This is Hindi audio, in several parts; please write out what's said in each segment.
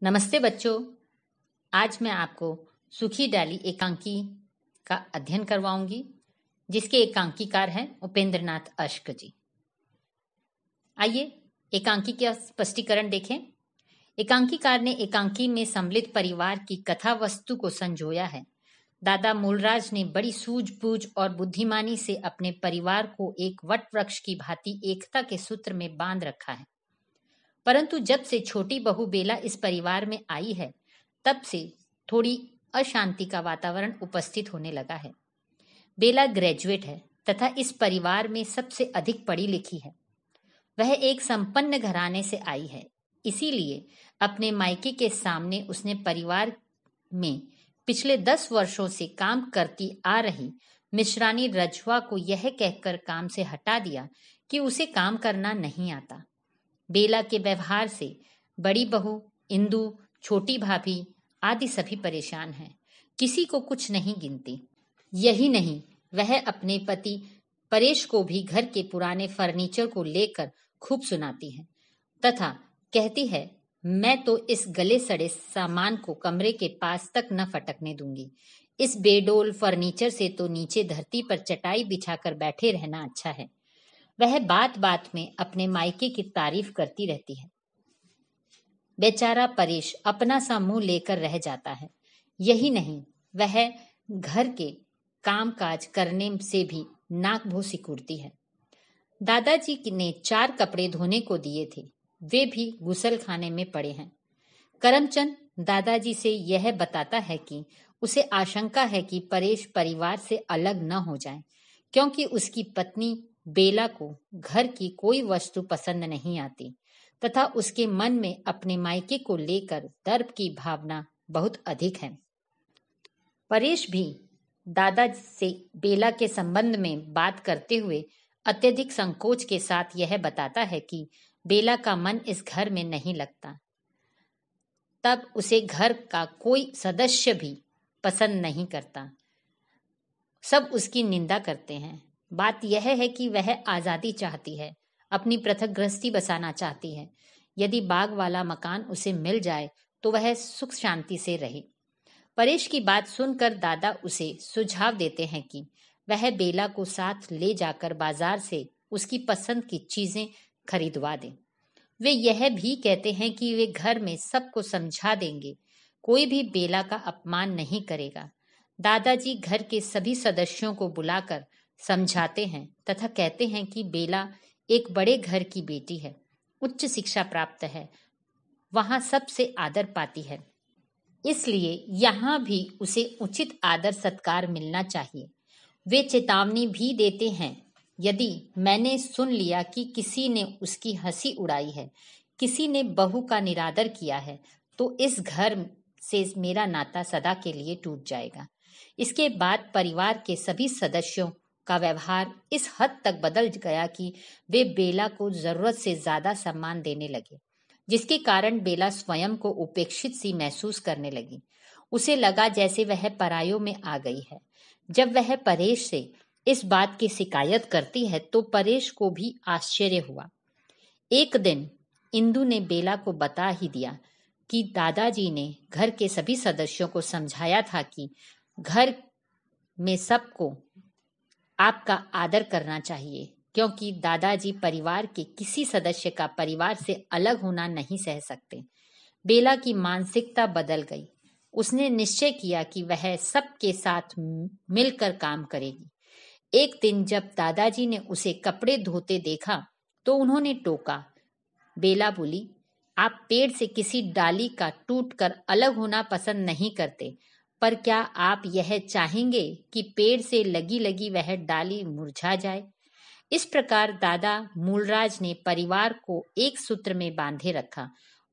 नमस्ते बच्चों। आज मैं आपको सूखी डाली एकांकी का अध्ययन करवाऊंगी, जिसके एकांकीकार हैं उपेंद्र नाथ अश्क जी। आइए एकांकी का स्पष्टीकरण देखें। एकांकीकार ने एकांकी में सम्मिलित परिवार की कथा वस्तु को संजोया है। दादा मूलराज ने बड़ी सूझबूझ और बुद्धिमानी से अपने परिवार को एक वट वृक्ष की भांति एकता के सूत्र में बांध रखा है। परंतु जब से छोटी बहू बेला इस परिवार में आई है, तब से थोड़ी अशांति का वातावरण उपस्थित होने लगा है। बेला ग्रेजुएट है तथा इस परिवार में सबसे अधिक पढ़ी लिखी है। वह एक संपन्न घराने से आई है, इसीलिए अपने मायके के सामने उसने परिवार में पिछले 10 वर्षों से काम करती आ रही मिश्रानी रजवा को यह कहकर काम से हटा दिया कि उसे काम करना नहीं आता। बेला के व्यवहार से बड़ी बहू, इंदु, छोटी भाभी आदि सभी परेशान हैं। किसी को कुछ नहीं गिनती। यही नहीं, वह अपने पति परेश को भी घर के पुराने फर्नीचर को लेकर खूब सुनाती है तथा कहती है, मैं तो इस गले सड़े सामान को कमरे के पास तक न फटकने दूंगी। इस बेडोल फर्नीचर से तो नीचे धरती पर चटाई बिछाकर बैठे रहना अच्छा है। वह बात बात में अपने मायके की तारीफ करती रहती है। बेचारा परेश अपना सा मुंह लेकर रह जाता है। यही नहीं, वह घर के काम काज करने से भी नाक भों सिकुड़ती है। दादाजी ने 4 कपड़े धोने को दिए थे, वे भी गुसल खाने में पड़े हैं। करमचंद दादाजी से यह बताता है कि उसे आशंका है कि परेश परिवार से अलग न हो जाए, क्योंकि उसकी पत्नी बेला को घर की कोई वस्तु पसंद नहीं आती तथा उसके मन में अपने मायके को लेकर दर्प की भावना बहुत अधिक है। परेश भी दादा से बेला के संबंध में बात करते हुए अत्यधिक संकोच के साथ यह बताता है कि बेला का मन इस घर में नहीं लगता। तब उसे घर का कोई सदस्य भी पसंद नहीं करता। सब उसकी निंदा करते हैं। बात यह है कि वह आज़ादी चाहती है, अपनी पृथक गृहस्थी बसाना चाहती है। यदि बाग वाला मकान उसे मिल जाए तो वह सुख शांति से रहे। परेश की बात सुनकर दादा उसे सुझाव देते हैं कि वह बेला को साथ ले जाकर बाजार से उसकी पसंद की चीजें खरीदवा दे। वे यह भी कहते हैं कि वे घर में सबको समझा देंगे, कोई भी बेला का अपमान नहीं करेगा। दादाजी घर के सभी सदस्यों को बुलाकर समझाते हैं तथा कहते हैं कि बेला एक बड़े घर की बेटी है, उच्च शिक्षा प्राप्त है, वहां सबसे आदर पाती है, इसलिए यहाँ भी उसे उचित आदर सत्कार मिलना चाहिए। वे चेतावनी भी देते हैं, यदि मैंने सुन लिया कि किसी ने उसकी हंसी उड़ाई है, किसी ने बहू का निरादर किया है, तो इस घर से मेरा नाता सदा के लिए टूट जाएगा। इसके बाद परिवार के सभी सदस्यों का व्यवहार इस हद तक बदल गया कि वे बेला को जरूरत से ज्यादा सम्मान देने लगे, जिसके कारण बेला स्वयं को उपेक्षित सी महसूस करने लगी। उसे लगा जैसे वह परायों में आ गई है। जब वह परेश से इस बात की शिकायत करती है तो परेश को भी आश्चर्य हुआ। एक दिन इंदु ने बेला को बता ही दिया कि दादाजी ने घर के सभी सदस्यों को समझाया था कि घर में सबको आपका आदर करना चाहिए, क्योंकि दादाजी परिवार के किसी सदस्य का परिवार से अलग होना नहीं सह सकते। बेला की मानसिकता बदल गई। उसने निश्चय किया कि वह सबके साथ मिलकर काम करेगी। एक दिन जब दादाजी ने उसे कपड़े धोते देखा तो उन्होंने टोका। बेला बोली, आप पेड़ से किसी डाली का टूटकर अलग होना पसंद नहीं करते, पर क्या आप यह चाहेंगे कि पेड़ से लगी लगी वह डाली मुरझा जाए? इस प्रकार दादा मूलराज ने परिवार को एक सूत्र में बांधे रखा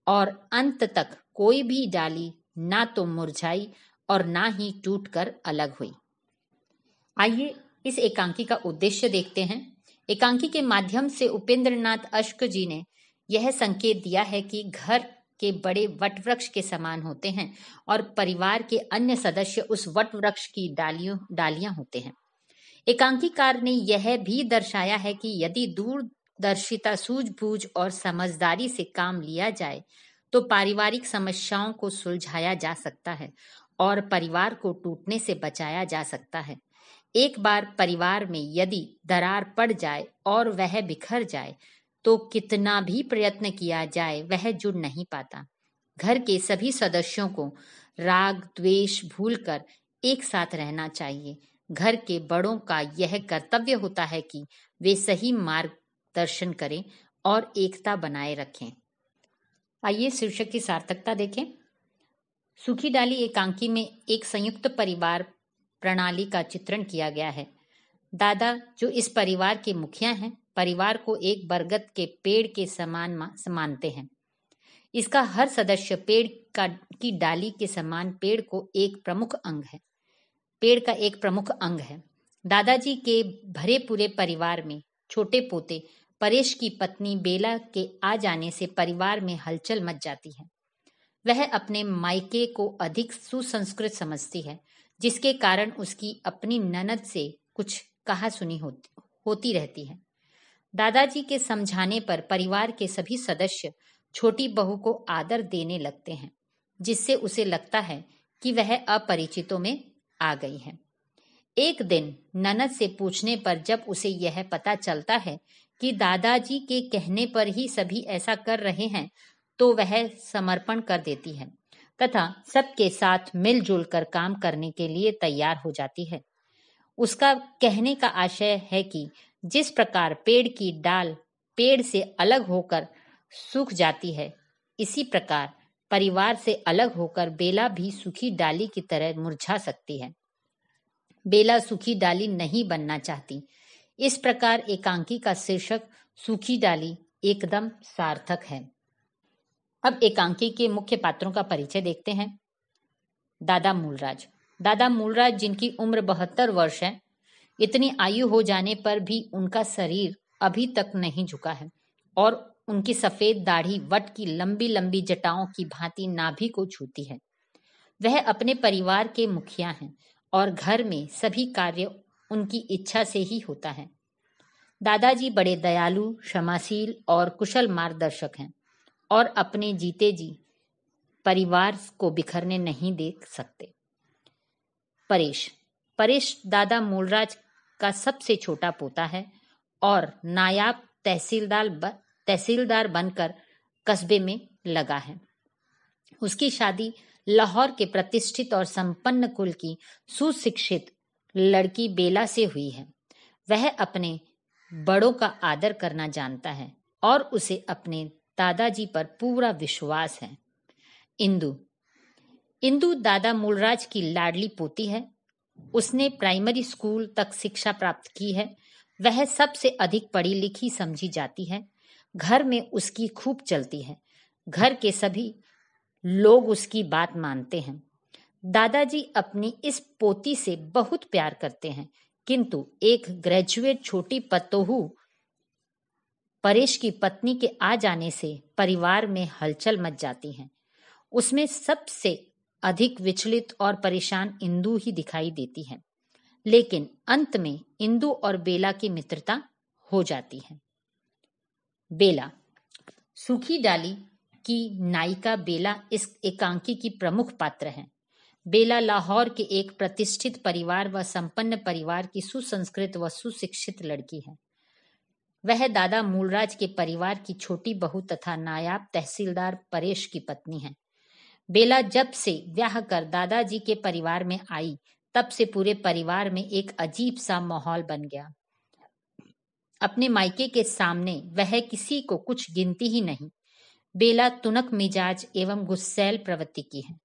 और अंत तक कोई भी डाली ना तो मुरझाई और ना ही टूटकर अलग हुई। आइए इस एकांकी का उद्देश्य देखते हैं। एकांकी के माध्यम से उपेंद्र नाथ अश्क जी ने यह संकेत दिया है कि घर के बड़े वटवृक्ष के समान होते हैं और परिवार के अन्य सदस्य उस वटवृक्ष की डालियां होते हैं। एकांकीकार ने यह भी दर्शाया है कि यदि दूरदर्शिता, सूझबूझ और समझदारी से काम लिया जाए तो पारिवारिक समस्याओं को सुलझाया जा सकता है और परिवार को टूटने से बचाया जा सकता है। एक बार परिवार में यदि दरार पड़ जाए और वह बिखर जाए तो कितना भी प्रयत्न किया जाए वह जुड़ नहीं पाता। घर के सभी सदस्यों को राग द्वेष भूलकर एक साथ रहना चाहिए। घर के बड़ों का यह कर्तव्य होता है कि वे सही मार्गदर्शन करें और एकता बनाए रखें। आइए शीर्षक की सार्थकता देखें। सूखी डाली एकांकी में एक संयुक्त परिवार प्रणाली का चित्रण किया गया है। दादा, जो इस परिवार के मुखिया हैं, परिवार को एक बरगद के पेड़ के समान मानते हैं। इसका हर सदस्य की डाली के समान पेड़ का एक प्रमुख अंग है। दादाजी के भरे पूरे परिवार में छोटे पोते परेश की पत्नी बेला के आ जाने से परिवार में हलचल मच जाती है। वह अपने मायके को अधिक सुसंस्कृत समझती है, जिसके कारण उसकी अपनी ननद से कुछ कहा सुनी होती रहती है। दादाजी के समझाने पर परिवार के सभी सदस्य छोटी बहू को आदर देने लगते हैं, जिससे उसे लगता है कि वह अपरिचितों में आ गई है। एक दिन ननद से पूछने पर जब उसे यह पता चलता है कि दादाजी के कहने पर ही सभी ऐसा कर रहे हैं, तो वह समर्पण कर देती है तथा सबके साथ मिलजुल कर काम करने के लिए तैयार हो जाती है। उसका कहने का आशय है कि जिस प्रकार पेड़ की डाल पेड़ से अलग होकर सूख जाती है, इसी प्रकार परिवार से अलग होकर बेला भी सूखी डाली की तरह मुरझा सकती है। बेला सूखी डाली नहीं बनना चाहती। इस प्रकार एकांकी का शीर्षक सूखी डाली एकदम सार्थक है। अब एकांकी के मुख्य पात्रों का परिचय देखते हैं। दादा मूलराज जिनकी उम्र 72 वर्ष है। इतनी आयु हो जाने पर भी उनका शरीर अभी तक नहीं झुका है और उनकी सफेद दाढ़ी वट की लंबी लंबी जटाओं की भांति नाभि को छूती है। वह अपने परिवार के मुखिया हैं और घर में सभी कार्य उनकी इच्छा से ही होता है। दादाजी बड़े दयालु, क्षमाशील और कुशल मार्गदर्शक हैं और अपने जीते जी परिवार को बिखरने नहीं दे सकते। परेश दादा मूलराज का सबसे छोटा पोता है और नायाब तहसीलदार बनकर कस्बे में लगा है। उसकी शादी लाहौर के प्रतिष्ठित और संपन्न कुल की सुशिक्षित लड़की बेला से हुई है। वह अपने बड़ों का आदर करना जानता है और उसे अपने दादाजी पर पूरा विश्वास है। इंदु दादा मूलराज की लाडली पोती है। उसने प्राइमरी स्कूल तक शिक्षा प्राप्त की है। वह सबसे अधिक पढ़ी लिखी समझी जाती है। घर में उसकी खूब चलती है। घर के सभी लोग उसकी बात मानते हैं। दादाजी अपनी इस पोती से बहुत प्यार करते हैं, किंतु एक ग्रेजुएट छोटी पतोहू परेश की पत्नी के आ जाने से परिवार में हलचल मच जाती है। उसमें सबसे अधिक विचलित और परेशान इंदु ही दिखाई देती है, लेकिन अंत में इंदु और बेला की मित्रता हो जाती है। बेला, सूखी डाली की नायिका बेला इस एकांकी की प्रमुख पात्र है। बेला लाहौर के एक प्रतिष्ठित परिवार व संपन्न परिवार की सुसंस्कृत व सुशिक्षित लड़की है। वह दादा मूलराज के परिवार की छोटी बहू तथा नायाब तहसीलदार परेश की पत्नी है। बेला जब से ब्याह कर दादाजी के परिवार में आई, तब से पूरे परिवार में एक अजीब सा माहौल बन गया। अपने मायके के सामने वह किसी को कुछ गिनती ही नहीं। बेला तुनक मिजाज एवं गुस्सैल प्रवृत्ति की है।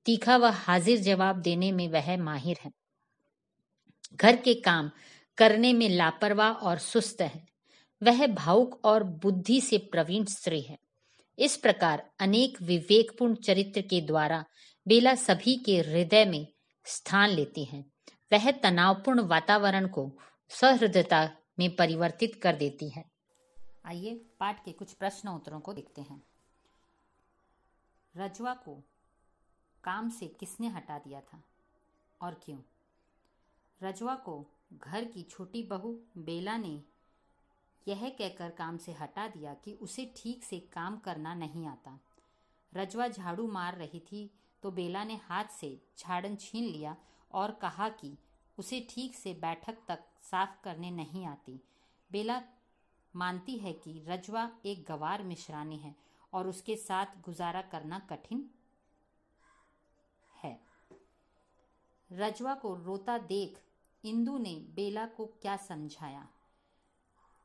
तीखा व हाजिर जवाब देने में वह माहिर है। घर के काम करने में लापरवाह और सुस्त है। वह भावुक और बुद्धि से प्रवीण स्त्री है। इस प्रकार अनेक विवेकपूर्ण चरित्र के द्वारा बेला सभी के हृदय में स्थान लेती है। वह तनावपूर्ण वातावरण को सहृदयता में परिवर्तित कर देती है। आइए पाठ के कुछ प्रश्न उत्तरों को देखते हैं। रजवा को काम से किसने हटा दिया था और क्यों? रजवा को घर की छोटी बहू बेला ने यह कहकर काम से हटा दिया कि उसे ठीक से काम करना नहीं आता। रजवा झाड़ू मार रही थी तो बेला ने हाथ से झाड़न छीन लिया और कहा कि उसे ठीक से बैठक तक साफ करने नहीं आती। बेला मानती है कि रजवा एक गंवार मिश्रानी है और उसके साथ गुजारा करना कठिन है। रजवा को रोता देख इंदु ने बेला को क्या समझाया।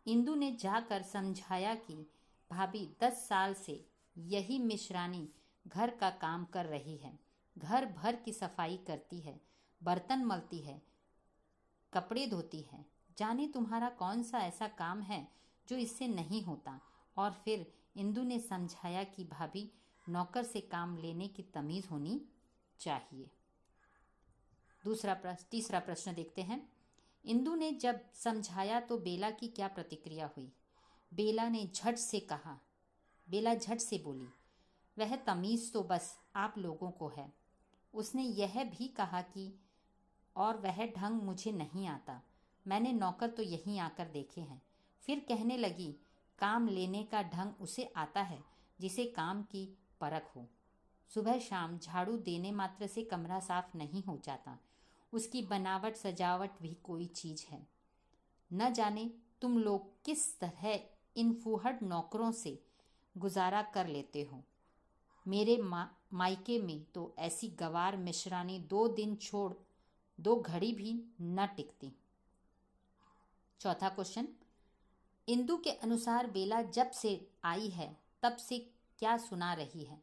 इंदु ने जाकर समझाया कि भाभी 10 साल से यही मिश्रानी घर का काम कर रही है, घर भर की सफाई करती है, बर्तन मलती है, कपड़े धोती है। जाने तुम्हारा कौन सा ऐसा काम है जो इससे नहीं होता। और फिर इंदु ने समझाया कि भाभी नौकर से काम लेने की तमीज होनी चाहिए। तीसरा प्रश्न देखते हैं। इंदु ने जब समझाया तो बेला की क्या प्रतिक्रिया हुई। बेला झट से बोली, वह तमीज तो बस आप लोगों को है। उसने यह भी कहा कि और वह ढंग मुझे नहीं आता, मैंने नौकर तो यहीं आकर देखे हैं। फिर कहने लगी, काम लेने का ढंग उसे आता है जिसे काम की परख हो। सुबह शाम झाड़ू देने मात्र से कमरा साफ नहीं हो जाता, उसकी बनावट सजावट भी कोई चीज है। न जाने तुम लोग किस तरह इन फूहड़ नौकरों से गुजारा कर लेते हो। मेरे मायके में तो ऐसी गंवार मिश्रानी 2 दिन छोड़ 2 घड़ी भी न टिकती। चौथा क्वेश्चन, इंदु के अनुसार बेला जब से आई है तब से क्या सुना रही है।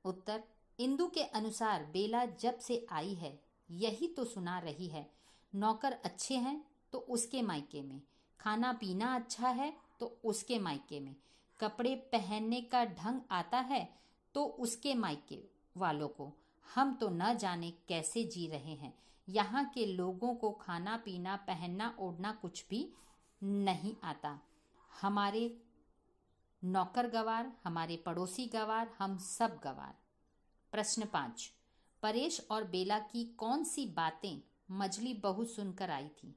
उत्तर, इंदु के अनुसार बेला जब से आई है यही तो सुना रही है। नौकर अच्छे हैं तो उसके मायके में, खाना पीना अच्छा है तो उसके मायके में, कपड़े पहनने का ढंग आता है तो उसके मायके वालों को। हम तो न जाने कैसे जी रहे हैं। यहाँ के लोगों को खाना पीना पहनना ओढ़ना कुछ भी नहीं आता। हमारे नौकर गवार, हमारे पड़ोसी गवार, हम सब गवार। प्रश्न 5, परेश और बेला की कौन सी बातें मजली बहू सुनकर आई थी।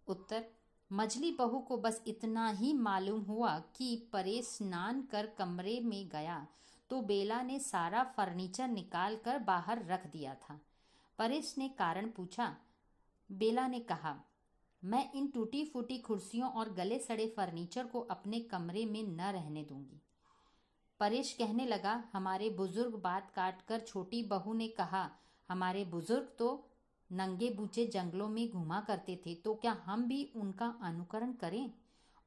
उत्तर, मजली बहू को बस इतना ही मालूम हुआ कि परेश स्नान कर कमरे में गया तो बेला ने सारा फर्नीचर निकाल कर बाहर रख दिया था। परेश ने कारण पूछा। बेला ने कहा, मैं इन टूटी फूटी कुर्सियों और गले सड़े फर्नीचर को अपने कमरे में न रहने दूंगी। परेश कहने लगा, हमारे बुजुर्ग बात काट कर छोटी बहू ने कहा, हमारे बुजुर्ग तो नंगे बूचे जंगलों में घुमा करते थे, तो क्या हम भी उनका अनुकरण करें।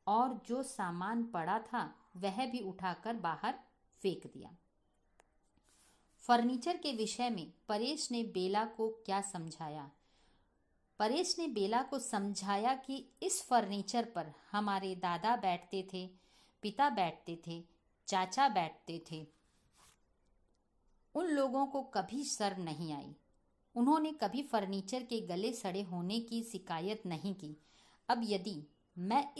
और जो सामान पड़ा था वह भी उठाकर बाहर फेंक दिया। फर्नीचर के विषय में परेश ने बेला को क्या समझाया। परेश ने बेला को समझाया कि इस फर्नीचर पर हमारे दादा बैठते थे, पिता बैठते थे, चाचा बैठते थे। उन लोगों को कभी शर्म नहीं आई। उन्होंने कभी फर्नीचर के गले सड़े होने की शिकायत नहीं की। अब यदि मैं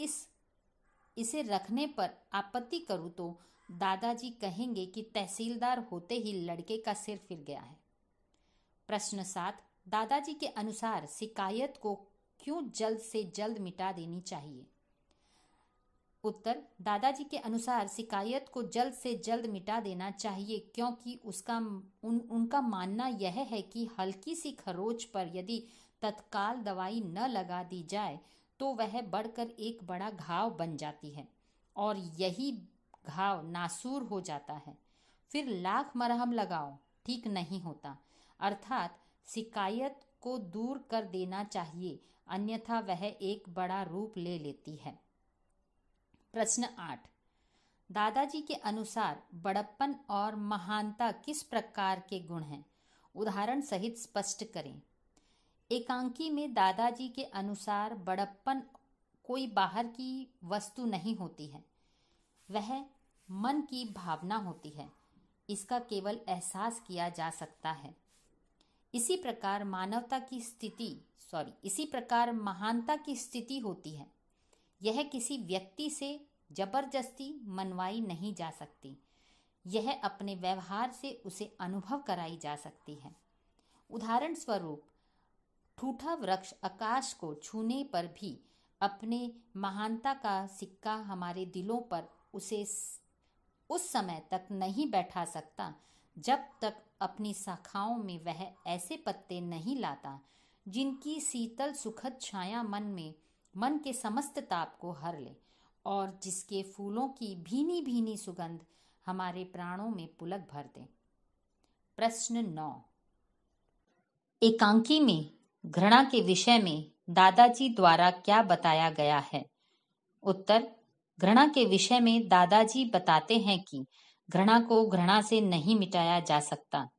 इसे रखने पर आपत्ति करूं तो दादाजी कहेंगे कि तहसीलदार होते ही लड़के का सिर फिर गया है। प्रश्न 7, दादाजी के अनुसार शिकायत को क्यों जल्द से जल्द मिटा देनी चाहिए। उत्तर, दादाजी के अनुसार शिकायत को जल्द से जल्द मिटा देना चाहिए क्योंकि उनका मानना यह है कि हल्की सी खरोच पर यदि तत्काल दवाई न लगा दी जाए तो वह बढ़कर एक बड़ा घाव बन जाती है और यही घाव नासूर हो जाता है। फिर लाख मरहम लगाओ, ठीक नहीं होता। अर्थात शिकायत को दूर कर देना चाहिए, अन्यथा वह एक बड़ा रूप ले लेती है। प्रश्न 8, दादाजी के अनुसार बड़प्पन और महानता किस प्रकार के गुण हैं, उदाहरण सहित स्पष्ट करें। एकांकी में दादाजी के अनुसार बड़प्पन कोई बाहर की वस्तु नहीं होती है, वह मन की भावना होती है, इसका केवल एहसास किया जा सकता है। इसी प्रकार महानता की स्थिति होती है, यह किसी व्यक्ति से जबरदस्ती मनवाई नहीं जा सकती, यह अपने व्यवहार से उसे अनुभव कराई जा सकती है। उदाहरण स्वरूप, ठूठा वृक्ष आकाश को छूने पर भी अपने महानता का सिक्का हमारे दिलों पर उसे उस समय तक नहीं बैठा सकता जब तक अपनी शाखाओं में वह ऐसे पत्ते नहीं लाता जिनकी शीतल सुखद छाया मन के समस्त ताप को हर ले और जिसके फूलों की भीनी भीनी सुगंध हमारे प्राणों में पुलक भर दे। प्रश्न 9। एकांकी में घृणा के विषय में दादाजी द्वारा क्या बताया गया है? उत्तर। घृणा के विषय में दादाजी बताते हैं कि घृणा को घृणा से नहीं मिटाया जा सकता।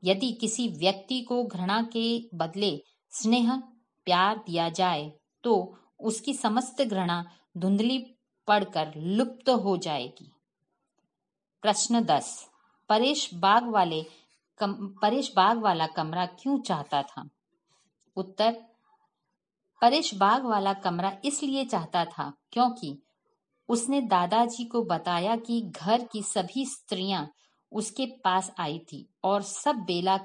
यदि किसी व्यक्ति को घृणा के बदले स्नेह प्यार दिया जाए तो उसकी समस्त घृणा धुंधली पड़कर लुप्त हो जाएगी। प्रश्न 10। परेश बाग वाला कमरा क्यों चाहता था? उत्तर। परेश बाग वाला कमरा इसलिए चाहता था क्योंकि उसने दादाजी को बताया कि घर की सभी स्त्रियां उसके पास आई थी और सब बेला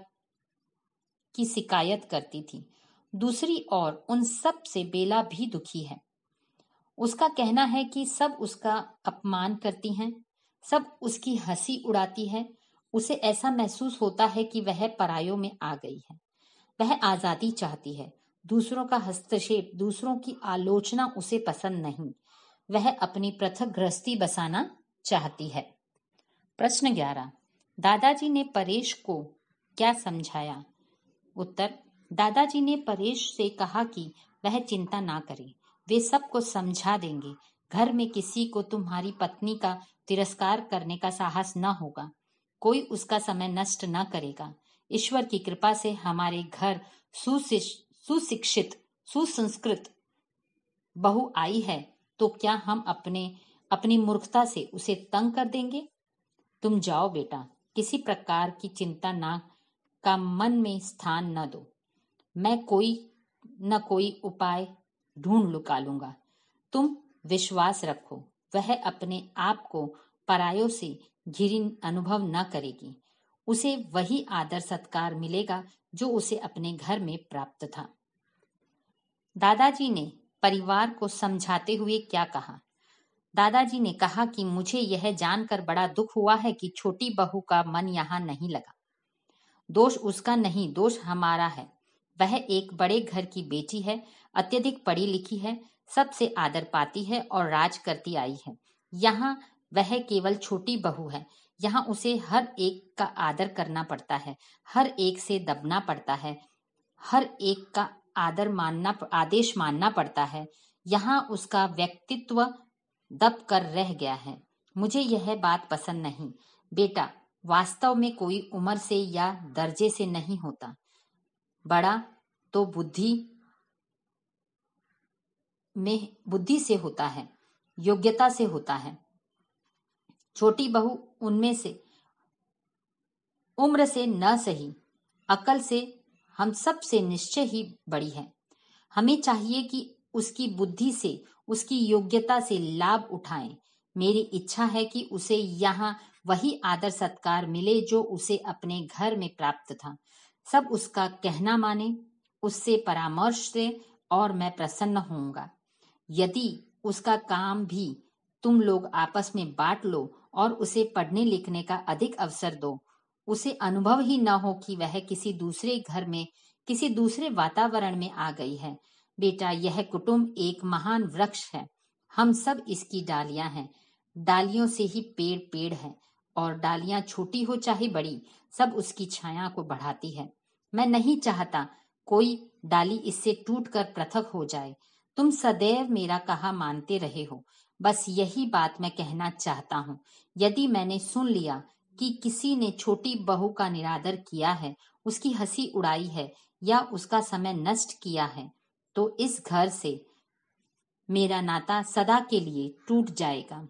की शिकायत करती थी। दूसरी ओर उन सब से बेला भी दुखी है। उसका कहना है कि सब उसका अपमान करती हैं, सब उसकी हंसी उड़ाती है। उसे ऐसा महसूस होता है कि वह परायों में आ गई है। वह आजादी चाहती है। दूसरों का हस्तक्षेप, दूसरों की आलोचना उसे पसंद नहीं। वह अपनी पृथक गृहस्थी बसाना चाहती है। प्रश्न 11। दादाजी ने परेश को क्या समझाया? उत्तर। दादाजी ने परेश से कहा कि वह चिंता ना करे, वे सबको समझा देंगे। घर में किसी को तुम्हारी पत्नी का तिरस्कार करने का साहस न होगा। कोई उसका समय नष्ट न करेगा। ईश्वर की कृपा से हमारे घर सुशिक्षित सुसंस्कृत बहू आई है, तो क्या हम अपनी मूर्खता से उसे तंग कर देंगे? तुम जाओ बेटा, किसी प्रकार की चिंता का मन में स्थान न दो। मैं कोई न कोई उपाय ढूंढ निकालूंगा। तुम विश्वास रखो, वह अपने आप को परायों से घिरी अनुभव न करेगी। उसे वही आदर सत्कार मिलेगा जो उसे अपने घर में प्राप्त था। दादाजी ने परिवार को समझाते हुए क्या कहा? दादाजी ने कहा कि मुझे यह जानकर बड़ा दुख हुआ है कि छोटी बहू का मन यहाँ नहीं लगा। दोष उसका नहीं, दोष हमारा है। वह एक बड़े घर की बेटी है, अत्यधिक पढ़ी लिखी है, सबसे आदर पाती है और राज करती आई है। यहाँ वह केवल छोटी बहू है। यहाँ उसे हर एक का आदर करना पड़ता है, हर एक से दबना पड़ता है, हर एक का आदेश मानना पड़ता है। यहाँ उसका व्यक्तित्व दब कर रह गया है। मुझे यह बात पसंद नहीं। बेटा, वास्तव में कोई उम्र से या दर्जे से नहीं होता। बड़ा तो बुद्धि से होता है, योग्यता से होता है। छोटी बहू उनमें से उम्र से न सही, अकल से हम सब से निश्चय ही बड़ी है। हमें चाहिए कि उसकी बुद्धि से, उसकी योग्यता से लाभ उठाएं। मेरी इच्छा है कि उसे यहाँ वही आदर सत्कार मिले जो उसे अपने घर में प्राप्त था। सब उसका कहना माने, उससे परामर्श दे और मैं प्रसन्न होऊंगा। यदि उसका काम भी तुम लोग आपस में बांट लो और उसे पढ़ने लिखने का अधिक अवसर दो, उसे अनुभव ही न हो कि वह किसी दूसरे घर में, किसी दूसरे वातावरण में आ गई है। बेटा, यह कुटुंब एक महान वृक्ष है। हम सब इसकी डालियां हैं। डालियों से ही पेड़ है और डालियां छोटी हो चाहे बड़ी, सब उसकी छाया को बढ़ाती है। मैं नहीं चाहता कोई डाली इससे टूटकर पृथक हो जाए। तुम सदैव मेरा कहा मानते रहे हो। बस यही बात मैं कहना चाहता हूँ। यदि मैंने सुन लिया कि किसी ने छोटी बहू का निरादर किया है, उसकी हंसी उड़ाई है या उसका समय नष्ट किया है, तो इस घर से मेरा नाता सदा के लिए टूट जाएगा।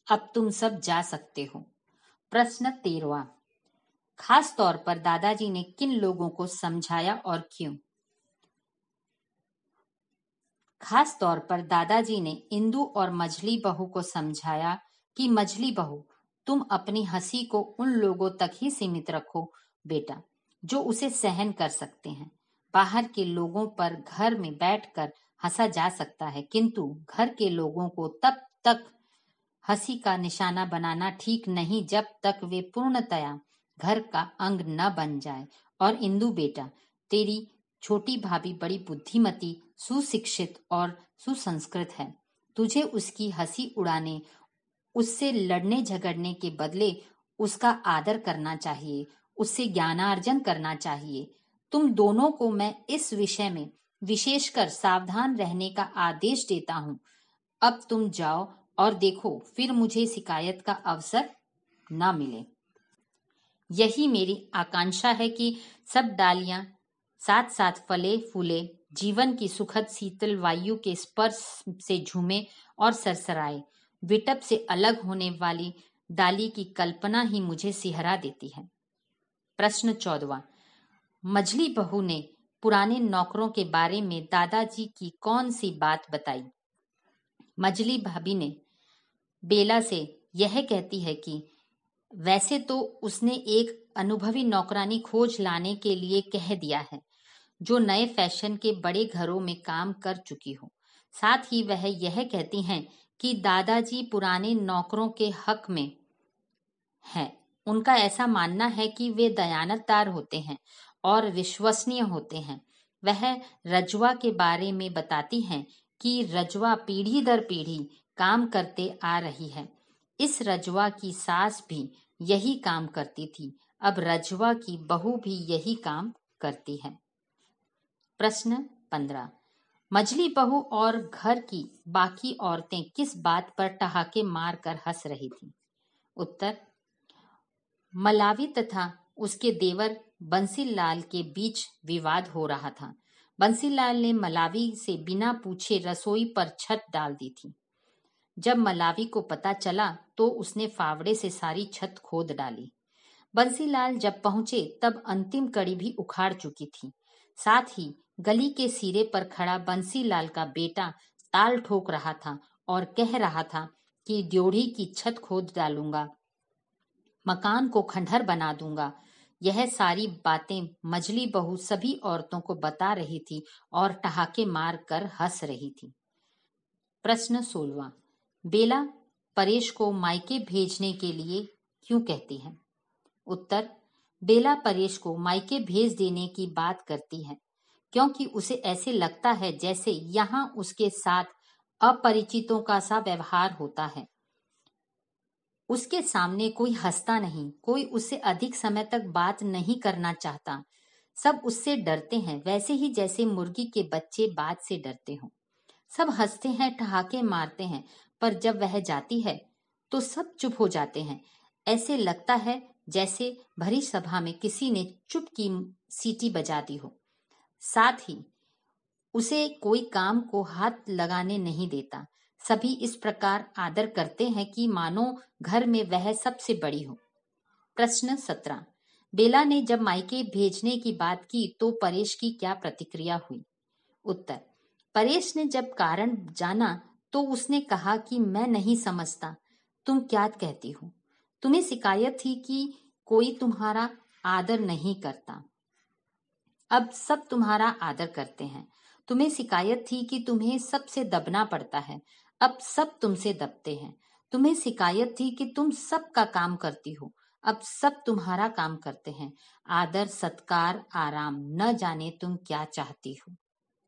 अब तुम सब जा सकते हो। प्रश्न 13। खास तौर पर दादाजी ने किन लोगों को समझाया और क्यों? खास तौर पर दादाजी ने इंदु और मझली बहू को समझाया कि मझली बहू, तुम अपनी हंसी को उन लोगों तक ही सीमित रखो बेटा जो उसे सहन कर सकते हैं। बाहर के लोगों पर घर में बैठकर हंसा जा सकता है, किंतु घर के लोगों को तब तक हंसी का निशाना बनाना ठीक नहीं जब तक वे पूर्णतया घर का अंग न बन जाए। और इंदु बेटा, तेरी छोटी भाभी बड़ी बुद्धिमती, सुशिक्षित और सुसंस्कृत है। तुझे उसकी हंसी उड़ाने, उससे लड़ने झगड़ने के बदले उसका आदर करना चाहिए, उससे ज्ञानार्जन करना चाहिए। तुम दोनों को मैं इस विषय में विशेषकर सावधान रहने का आदेश देता हूँ। अब तुम जाओ और देखो, फिर मुझे शिकायत का अवसर न मिले। यही मेरी आकांक्षा है कि सब डालियां साथ साथ फले फूले, जीवन की सुखद शीतल वायु के स्पर्श से झूमे और सरसराए। विटप से अलग होने वाली डाली की कल्पना ही मुझे सिहरा देती है। प्रश्न 14। मझली बहू ने पुराने नौकरों के बारे में दादाजी की कौन सी बात बताई? मझली भाभी ने बेला से यह कहती है कि वैसे तो उसने एक अनुभवी नौकरानी खोज लाने के लिए कह दिया है, जो नए फैशन के बड़े घरों में काम कर चुकी हो। साथ ही वह यह कहती हैं कि दादाजी पुराने नौकरों के हक में हैं। उनका ऐसा मानना है कि वे दयानतदार होते हैं और विश्वसनीय होते हैं। वह रजवा के बारे में बताती हैं कि रजवा पीढ़ी दर पीढ़ी काम करते आ रही है। इस रजवा की सास भी यही काम करती थी, अब रजवा की बहू भी यही काम करती है। प्रश्न 15। मझली बहू और घर की बाकी औरतें किस बात पर ठहाके मार कर हंस रही थीं? उत्तर, मलावी तथा उसके देवर बंसीलाल के बीच विवाद हो रहा था। बंसीलाल ने मलावी से बिना पूछे रसोई पर छत डाल दी थी। जब मलावी को पता चला तो उसने फावड़े से सारी छत खोद डाली। बंसीलाल जब पहुंचे तब अंतिम कड़ी भी उखाड़ चुकी थी। साथ ही गली के सिरे पर खड़ा बंसीलाल का बेटा ताल ठोक रहा था और कह रहा था कि ड्योढ़ी की छत खोद डालूंगा, मकान को खंडहर बना दूंगा। यह सारी बातें मझली बहू सभी औरतों को बता रही थी और ठहाके मार कर हंस रही थी। प्रश्न 16। बेला परेश को मायके भेजने के लिए क्यों कहती है? उत्तर, बेला परेश को मायके भेज देने की बात करती है क्योंकि उसे ऐसे लगता है जैसे यहाँ उसके साथ अपरिचितों का सा व्यवहार होता है। उसके सामने कोई हंसता नहीं, कोई उससे अधिक समय तक बात नहीं करना चाहता। सब उससे डरते हैं, वैसे ही जैसे मुर्गी के बच्चे बात से डरते हों। सब हंसते हैं, ठहाके मारते हैं, पर जब वह जाती है तो सब चुप हो जाते हैं। ऐसे लगता है जैसे भरी सभा में किसी ने चुप की सीटी बजा दी हो। साथ ही उसे कोई काम को हाथ लगाने नहीं देता। सभी इस प्रकार आदर करते हैं कि मानो घर में वह सबसे बड़ी हो। प्रश्न 17। बेला ने जब मायके भेजने की बात की तो परेश की क्या प्रतिक्रिया हुई? उत्तर, परेश ने जब कारण जाना तो उसने कहा कि मैं नहीं समझता तुम क्या कहती हो। तुम्हें शिकायत थी कि कोई तुम्हारा आदर नहीं करता, अब सब तुम्हारा आदर करते हैं। तुम्हें शिकायत थी कि तुम्हें सबसे दबना पड़ता है, अब सब तुमसे दबते हैं। तुम्हें शिकायत थी कि तुम सबका काम करती हो, अब सब तुम्हारा काम करते हैं। आदर, सत्कार, आराम, न जाने तुम क्या चाहती हो।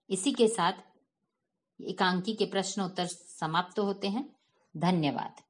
इसी के साथ एकांकी के प्रश्न उत्तर समाप्त होते हैं। धन्यवाद।